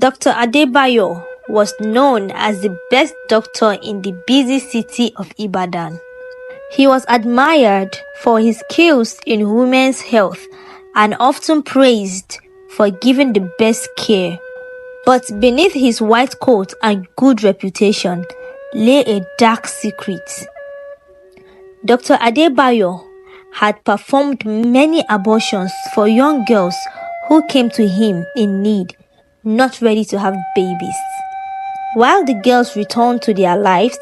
Dr. Adebayo was known as the best doctor in the busy city of Ibadan. He was admired for his skills in women's health and often praised for giving the best care. But beneath his white coat and good reputation lay a dark secret. Dr. Adebayo had performed many abortions for young girls who came to him in need, not ready to have babies. While the girls returned to their lives,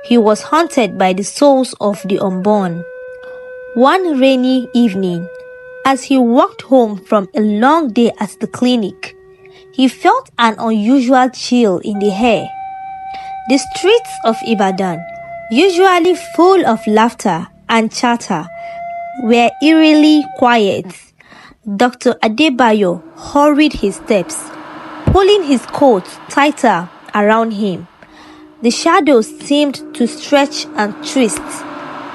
he was haunted by the souls of the unborn. One rainy evening, as he walked home from a long day at the clinic, he felt an unusual chill in the air. The streets of Ibadan, usually full of laughter and chatter, were eerily quiet. Dr. Adebayo hurried his steps, pulling his coat tighter around him. The shadows seemed to stretch and twist,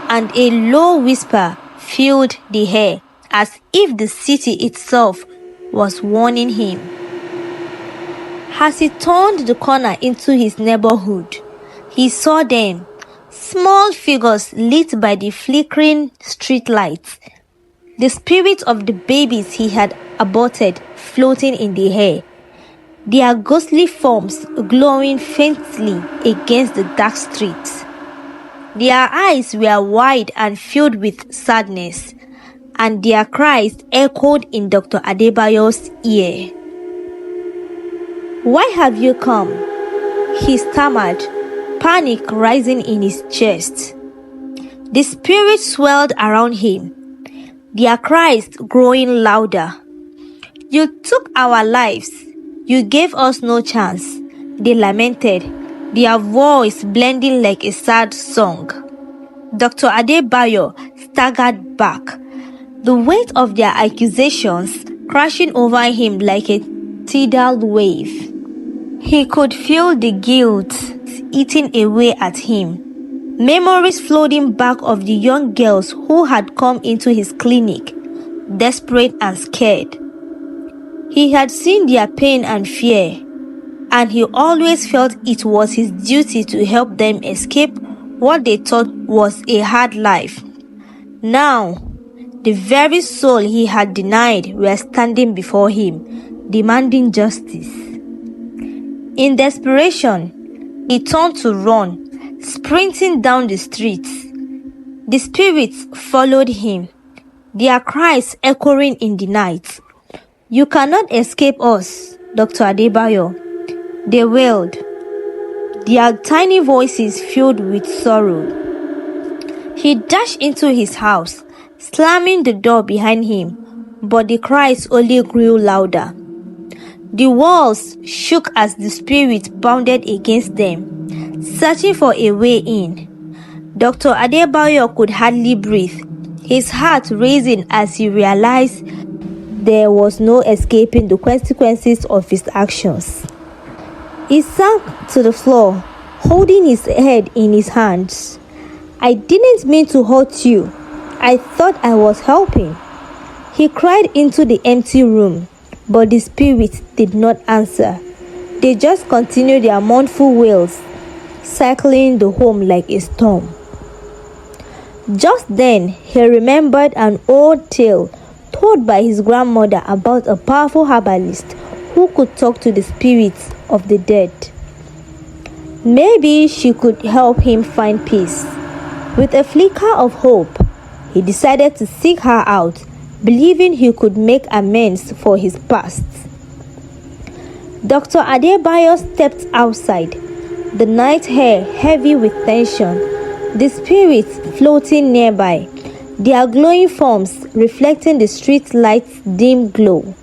and a low whisper filled the air as if the city itself was warning him. As he turned the corner into his neighborhood, he saw them, small figures lit by the flickering street lights, the spirits of the babies he had aborted floating in the air, their ghostly forms glowing faintly against the dark streets. Their eyes were wide and filled with sadness, and their cries echoed in Dr. Adebayo's ear. "Why have you come?" he stammered, panic rising in his chest. The spirits swirled around him, their cries growing louder. "You took our lives. You gave us no chance," they lamented, their voice blending like a sad song. Dr. Adebayo staggered back, the weight of their accusations crashing over him like a tidal wave. He could feel the guilt eating away at him, memories flooding back of the young girls who had come into his clinic, desperate and scared. He had seen their pain and fear, and he always felt it was his duty to help them escape what they thought was a hard life. Now, the very soul he had denied were standing before him, demanding justice. In desperation, he turned to run, sprinting down the streets. The spirits followed him, their cries echoing in the night. "You cannot escape us, Dr. Adebayo," they wailed, their tiny voices filled with sorrow. He dashed into his house, slamming the door behind him, but the cries only grew louder. The walls shook as the spirits bounded against them, searching for a way in. Dr. Adebayo could hardly breathe, his heart racing as he realized there was no escaping the consequences of his actions. He sank to the floor, holding his head in his hands. "I didn't mean to hurt you. I thought I was helping," he cried into the empty room, but the spirits did not answer. They just continued their mournful wails, circling the home like a storm. Just then, he remembered an old tale told by his grandmother about a powerful herbalist who could talk to the spirits of the dead. Maybe she could help him find peace. With a flicker of hope, he decided to seek her out, believing he could make amends for his past. Dr. Adebayo stepped outside, the night air heavy with tension, the spirits floating nearby, their glowing forms reflecting the street light's dim glow.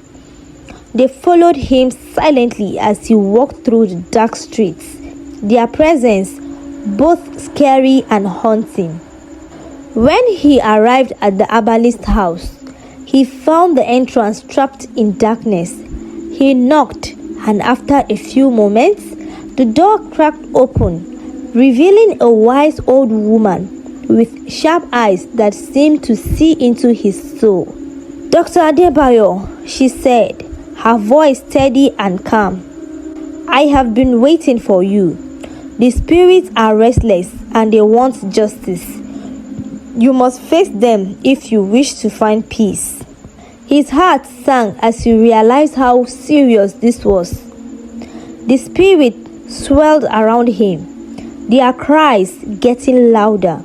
They followed him silently as he walked through the dark streets, their presence both scary and haunting. When he arrived at the herbalist's house, he found the entrance trapped in darkness. He knocked, and after a few moments, the door cracked open, revealing a wise old woman with sharp eyes that seemed to see into his soul. "Dr. Adebayo," she said, her voice steady and calm, I have been waiting for you. The spirits are restless and they want justice. You must face them if you wish to find peace." His heart sank as he realized how serious this was. The spirit swelled around him, their cries getting louder.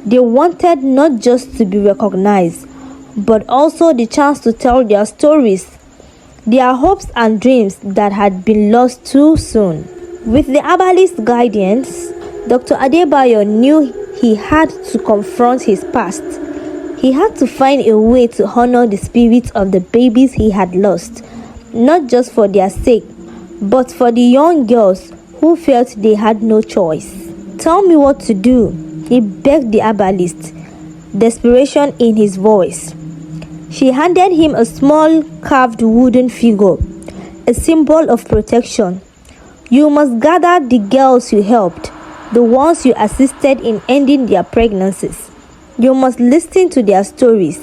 They wanted not just to be recognized, but also the chance to tell their stories, their hopes and dreams that had been lost too soon. With the herbalist's guidance, Dr. Adebayo knew he had to confront his past. He had to find a way to honor the spirits of the babies he had lost, not just for their sake, but for the young girls who felt they had no choice. "Tell me what to do," he begged the herbalist, desperation in his voice. She handed him a small carved wooden figure, a symbol of protection. "You must gather the girls you helped, the ones you assisted in ending their pregnancies. You must listen to their stories,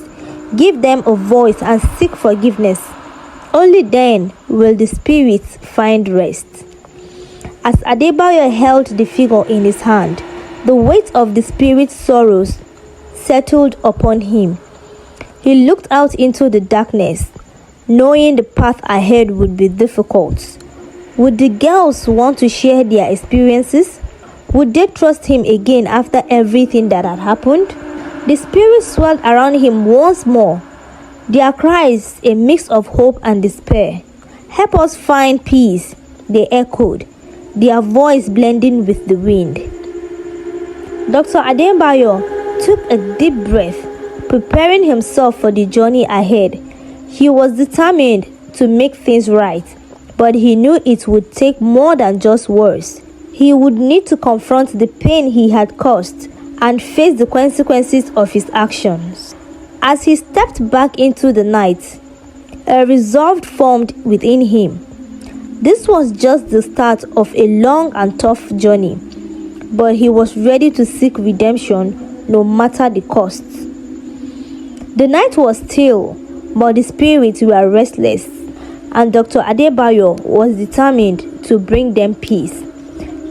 give them a voice and seek forgiveness. Only then will the spirits find rest." As Adebayo held the figure in his hand, the weight of the spirit's sorrows settled upon him. He looked out into the darkness, knowing the path ahead would be difficult. Would the girls want to share their experiences? Would they trust him again after everything that had happened? The spirits swelled around him once more, their cries a mix of hope and despair. "Help us find peace," they echoed, their voice blending with the wind. Dr. Adebayo took a deep breath, preparing himself for the journey ahead. He was determined to make things right, but he knew it would take more than just words. He would need to confront the pain he had caused and face the consequences of his actions. As he stepped back into the night, a resolve formed within him. This was just the start of a long and tough journey, but he was ready to seek redemption no matter the cost. The night was still, but the spirits were restless, and Dr. Adebayo was determined to bring them peace.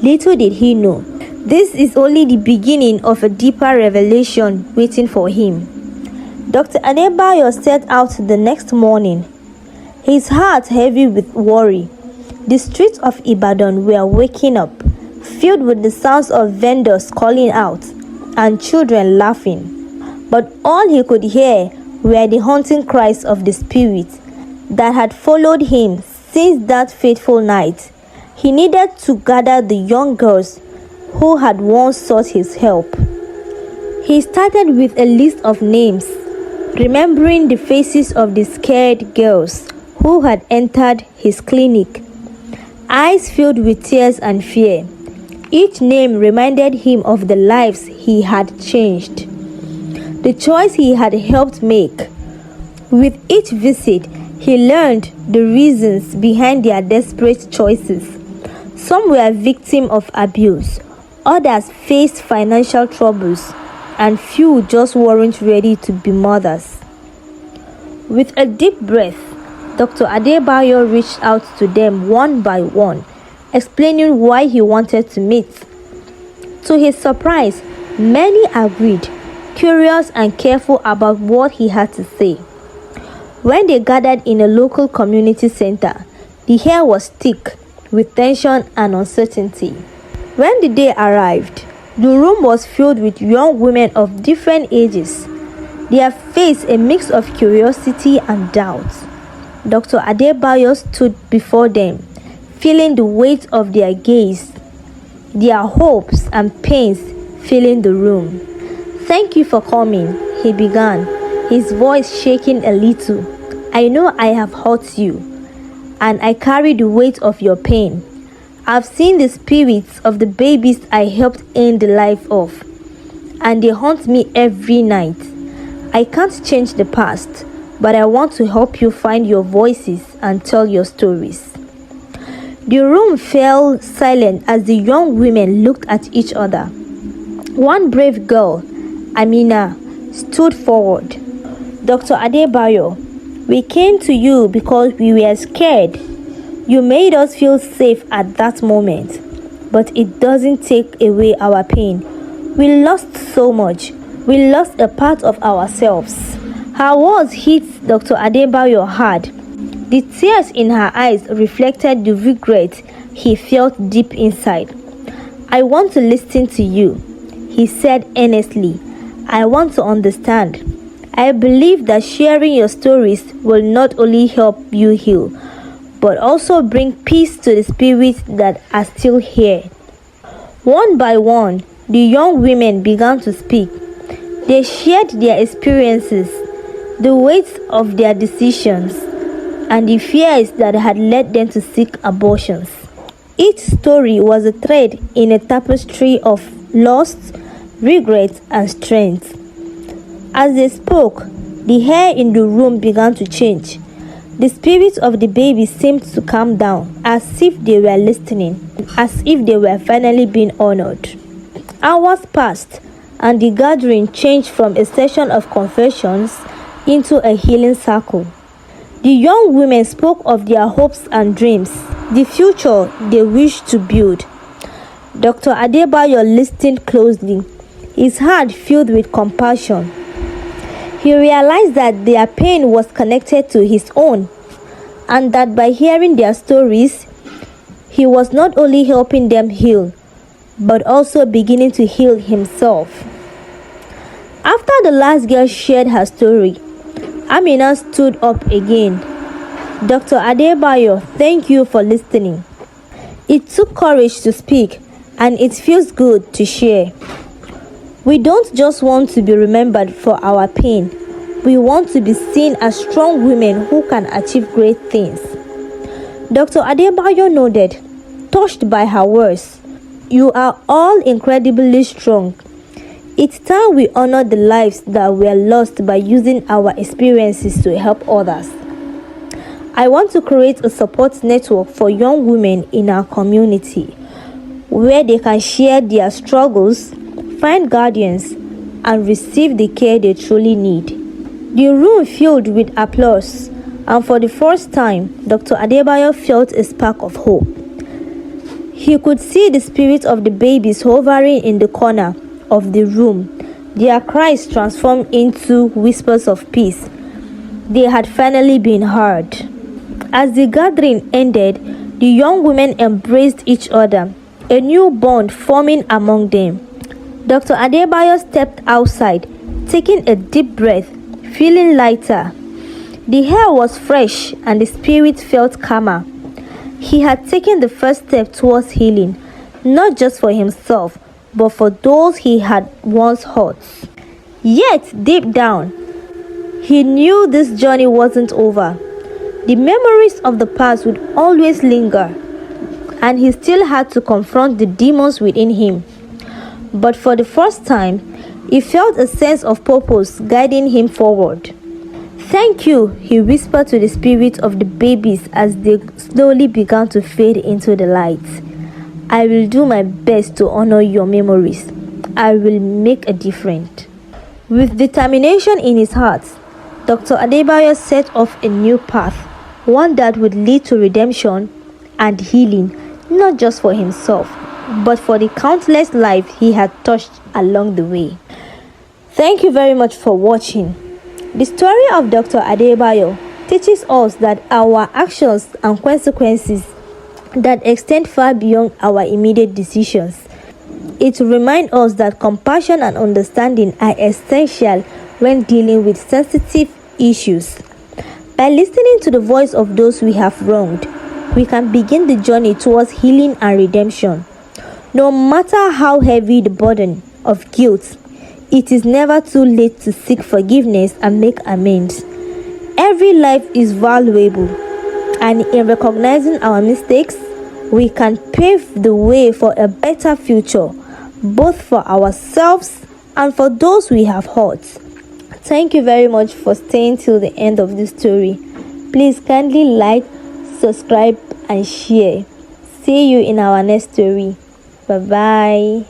Little did he know, this is only the beginning of a deeper revelation waiting for him. Dr. Adebayo set out the next morning, his heart heavy with worry. The streets of Ibadan were waking up, filled with the sounds of vendors calling out and children laughing. But all he could hear were the haunting cries of the spirits that had followed him since that fateful night. He needed to gather the young girls who had once sought his help. He started with a list of names, remembering the faces of the scared girls who had entered his clinic, eyes filled with tears and fear. Each name reminded him of the lives he had changed, the choice he had helped make. With each visit, he learned the reasons behind their desperate choices. Some were victims of abuse, others faced financial troubles, and few just weren't ready to be mothers. With a deep breath, Dr. Adebayo reached out to them one by one, explaining why he wanted to meet. To his surprise, many agreed, curious and careful about what he had to say. When they gathered in a local community center, the air was thick with tension and uncertainty. When the day arrived, the room was filled with young women of different ages, their face a mix of curiosity and doubt. Dr. Adebayo stood before them, feeling the weight of their gaze, their hopes and pains filling the room. "Thank you for coming," he began, his voice shaking a little. "I know I have hurt you, and I carry the weight of your pain. I've seen the spirits of the babies I helped end the life of, and they haunt me every night. I can't change the past, but I want to help you find your voices and tell your stories." The room fell silent as the young women looked at each other. One brave girl, Amina, stood forward. "Dr. Adebayo, we came to you because we were scared. You made us feel safe at that moment, but it doesn't take away our pain. We lost so much. We lost a part of ourselves." Her words hit Dr. Adebayo hard. The tears in her eyes reflected the regret he felt deep inside. "I want to listen to you," he said earnestly. "I want to understand. I believe that sharing your stories will not only help you heal, but also bring peace to the spirits that are still here." One by one, the young women began to speak. They shared their experiences, the weight of their decisions, and the fears that had led them to seek abortions. Each story was a thread in a tapestry of loss, regret, and strength. As they spoke, the air in the room began to change. The spirits of the babies seemed to calm down, as if they were listening, as if they were finally being honored. Hours passed, and the gathering changed from a session of confessions into a healing circle. The young women spoke of their hopes and dreams, the future they wished to build. Dr. Adebayo listened closely, his heart filled with compassion. He realized that their pain was connected to his own, and that by hearing their stories, he was not only helping them heal, but also beginning to heal himself. After the last girl shared her story, Amina stood up again. "Dr. Adebayo, thank you for listening. It took courage to speak, and it feels good to share. We don't just want to be remembered for our pain. We want to be seen as strong women who can achieve great things." Dr. Adebayo nodded, touched by her words. "You are all incredibly strong. It's time we honor the lives that were lost by using our experiences to help others. I want to create a support network for young women in our community, where they can share their struggles, find guardians, and receive the care they truly need." The room filled with applause, and for the first time, Dr. Adebayo felt a spark of hope. He could see the spirit of the babies hovering in the corner of the room, their cries transformed into whispers of peace. They had finally been heard. As the gathering ended, the young women embraced each other, a new bond forming among them. Dr. Adebayo stepped outside, taking a deep breath, feeling lighter. The air was fresh and the spirit felt calmer. He had taken the first step towards healing, not just for himself, but for those he had once hurt. Yet, deep down, he knew this journey wasn't over. The memories of the past would always linger, and he still had to confront the demons within him. But for the first time, he felt a sense of purpose guiding him forward. "Thank you," he whispered to the spirits of the babies as they slowly began to fade into the light. "I will do my best to honor your memories. I will make a difference." With determination in his heart, Dr. Adebayo set off a new path, one that would lead to redemption and healing, not just for himself, but for the countless lives he had touched along the way. Thank you very much for watching. The story of Dr. Adebayo teaches us that our actions and consequences that extend far beyond our immediate decisions. It reminds us that compassion and understanding are essential when dealing with sensitive issues. By listening to the voice of those we have wronged, we can begin the journey towards healing and redemption. No matter how heavy the burden of guilt, it is never too late to seek forgiveness and make amends. Every life is valuable, and in recognizing our mistakes, we can pave the way for a better future, both for ourselves and for those we have hurt. Thank you very much for staying till the end of this story. Please kindly like, subscribe, and share. See you in our next story. Bye bye.